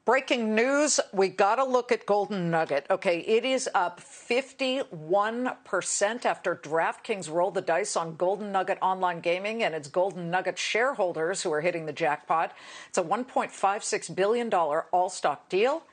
Breaking news, we got to look at Golden Nugget. Okay, it is up 51% after DraftKings rolled the dice on Golden Nugget online gaming, and it's Golden Nugget shareholders who are hitting the jackpot. It's a $1.56 billion all-stock deal.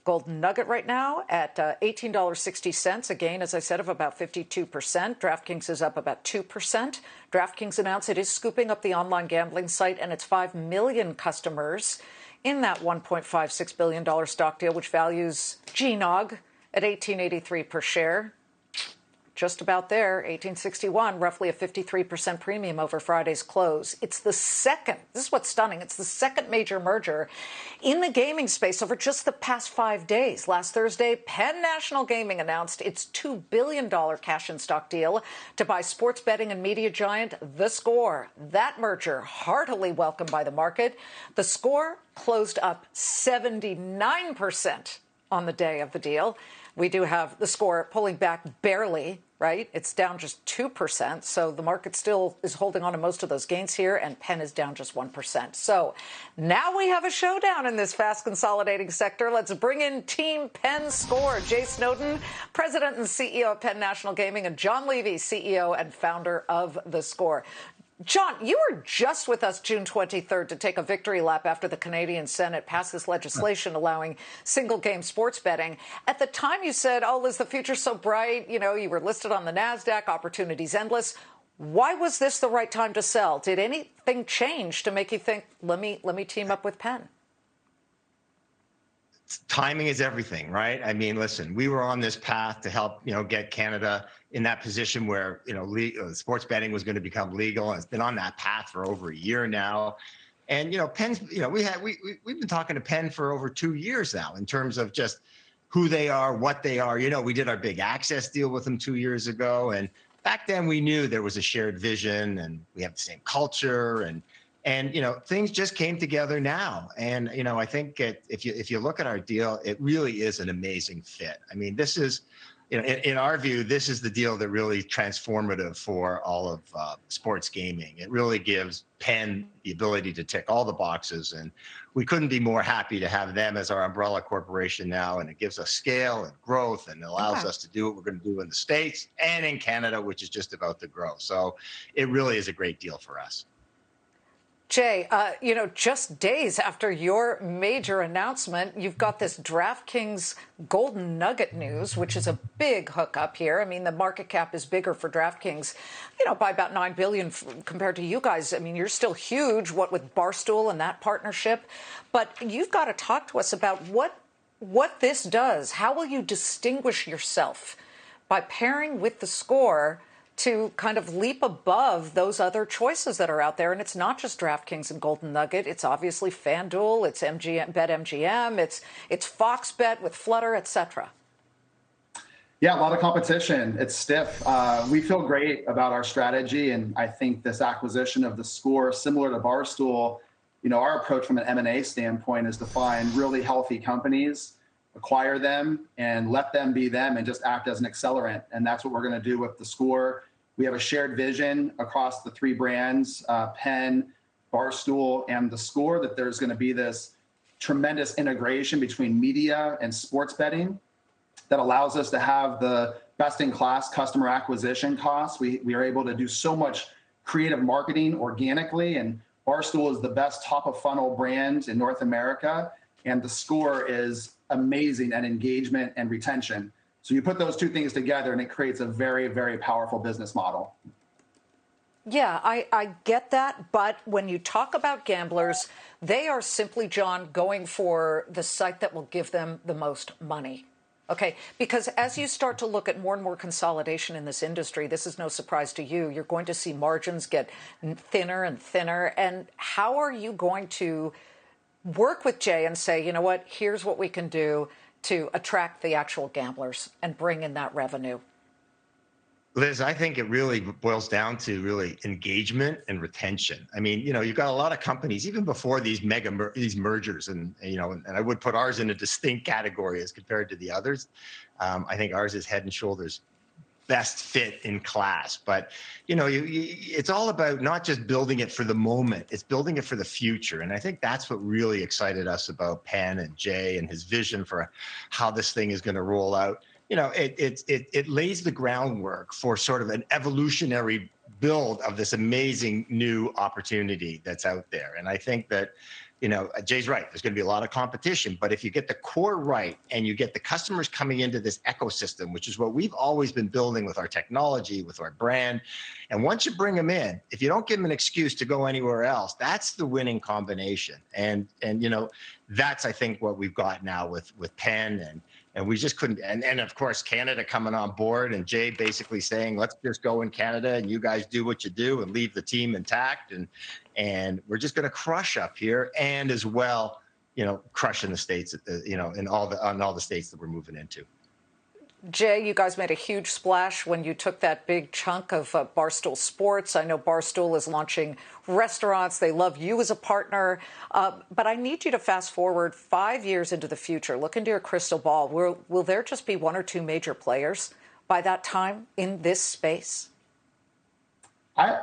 Golden Nugget right now at $18.60, a gain, as I said, of about 52%. DraftKings is up about 2%. DraftKings announced it is scooping up the online gambling site and its 5 million customers in that $1.56 billion stock deal, which values GNOG at $18.83 per share. Just about there, $18.61, roughly a 53% premium over Friday's close. It's the second, this is what's stunning, it's the second major merger in the gaming space over just the past 5 days. Last Thursday, Penn National Gaming announced its $2 billion cash-in stock deal to buy sports betting and media giant theScore. That merger heartily welcomed by the market. theScore closed up 79% on the day of the deal. We do have theScore pulling back barely, right? It's down just 2%. So the market still is holding on to most of those gains here, and Penn is down just 1%. So now we have a showdown in this fast consolidating sector. Let's bring in Team Penn Score. Jay Snowden, President and CEO of Penn National Gaming, and John Levy, CEO and founder of theScore. John, you were just with us June 23rd to take a victory lap after the Canadian Senate passed this legislation allowing single-game sports betting. At the time, you said, oh, Liz, the future's so bright. You know, you were listed on the NASDAQ, opportunities endless. Why was this the right time to sell? Did anything change to make you think, let me team up with Penn? Timing is everything, right? I mean, listen, we were on this path to help, get Canada in that position where, sports betting was going to become legal. And it's been on that path for over a year now. And, Penn's, we've been talking to Penn for over 2 years now in terms of just who they are, what they are. We did our big access deal with them 2 years ago. And back then we knew there was a shared vision and we have the same culture and things just came together now. And, I think if you look at our deal, it really is an amazing fit. I mean, this is, in our view, this is the deal that really transformative for all of sports gaming. It really gives Penn the ability to tick all the boxes. And we couldn't be more happy to have them as our umbrella corporation now. And it gives us scale and growth and allows us to do what we're going to do in the States and in Canada, which is just about to grow. So it really is a great deal for us. Jay, just days after your major announcement, you've got this DraftKings Golden Nugget news, which is a big hookup here. I mean, the market cap is bigger for DraftKings, by about $9 billion compared to you guys. I mean, you're still huge, what with Barstool and that partnership. But you've got to talk to us about what this does. How will you distinguish yourself by pairing with theScore to kind of leap above those other choices that are out there? And it's not just DraftKings and Golden Nugget. It's obviously FanDuel, it's BetMGM, it's Fox Bet with Flutter, etc. Yeah, a lot of competition. It's stiff. We feel great about our strategy, and I think this acquisition of theScore, similar to Barstool, our approach from an M&A standpoint is to find really healthy companies, acquire them, and let them be them and just act as an accelerant. And that's what we're going to do with theScore. We have a shared vision across the three brands, Penn, Barstool, and theScore, that there's going to be this tremendous integration between media and sports betting that allows us to have the best-in-class customer acquisition costs. We are able to do so much creative marketing organically, and Barstool is the best top-of-funnel brand in North America, and theScore is amazing at engagement and retention. So you put those two things together and it creates a very, very powerful business model. Yeah, I get that. But when you talk about gamblers, they are simply, John, going for the site that will give them the most money. Okay, because as you start to look at more and more consolidation in this industry, this is no surprise to you, you're going to see margins get thinner and thinner. And how are you going to work with Jay and say, you know what, here's what we can do to attract the actual gamblers and bring in that revenue? Liz, I think it really boils down to really engagement and retention. I mean, you've got a lot of companies, even before these these mergers, and I would put ours in a distinct category as compared to the others. I think ours is head and shoulders best fit in class. But, it's all about not just building it for the moment, it's building it for the future. And I think that's what really excited us about Penn and Jay and his vision for how this thing is going to roll out. It lays the groundwork for sort of an evolutionary build of this amazing new opportunity that's out there. And I think that, Jay's right. There's going to be a lot of competition, but if you get the core right and you get the customers coming into this ecosystem, which is what we've always been building with our technology, with our brand, and once you bring them in, if you don't give them an excuse to go anywhere else, that's the winning combination. And that's, I think, what we've got now with Penn and we just couldn't, and of course, Canada coming on board and Jay basically saying, let's just go in Canada and you guys do what you do and leave the team intact. And we're just going to crush up here and as well, crush in the States, in all the states that we're moving into. Jay, you guys made a huge splash when you took that big chunk of Barstool Sports. I know Barstool is launching restaurants. They love you as a partner. But I need you to fast forward 5 years into the future. Look into your crystal ball. Will there just be one or two major players by that time in this space?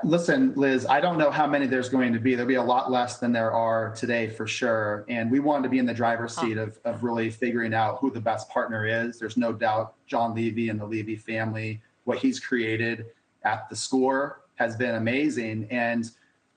Listen, Liz, I don't know how many there's going to be. There'll be a lot less than there are today for sure. And we wanted to be in the driver's seat of really figuring out who the best partner is. There's no doubt John Levy and the Levy family, what he's created at theScore has been amazing. And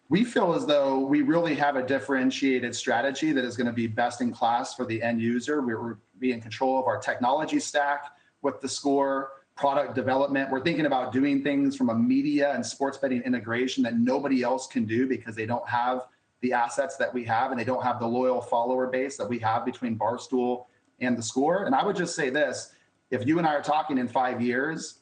we feel as though we really have a differentiated strategy that is going to be best in class for the end user. We're be in control of our technology stack with theScore. Product development. We're thinking about doing things from a media and sports betting integration that nobody else can do because they don't have the assets that we have and they don't have the loyal follower base that we have between Barstool and theScore. And I would just say this, if you and I are talking in 5 years,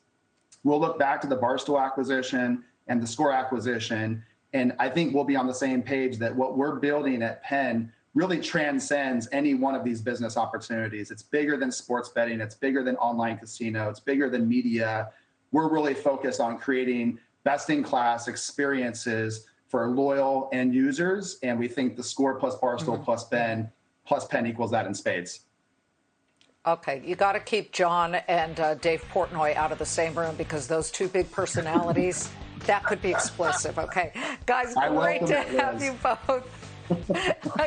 we'll look back to the Barstool acquisition and theScore acquisition, and I think we'll be on the same page that what we're building at Penn really transcends any one of these business opportunities. It's bigger than sports betting. It's bigger than online casino. It's bigger than media. We're really focused on creating best-in-class experiences for loyal end users. And we think theScore plus Barstool plus Penn equals that in spades. Okay, you got to keep John and Dave Portnoy out of the same room because those two big personalities, that could be explosive. Okay, guys, great to have you both.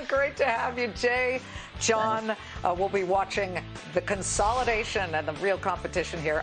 Great to have you, Jay, John. We'll be watching the consolidation and the real competition here.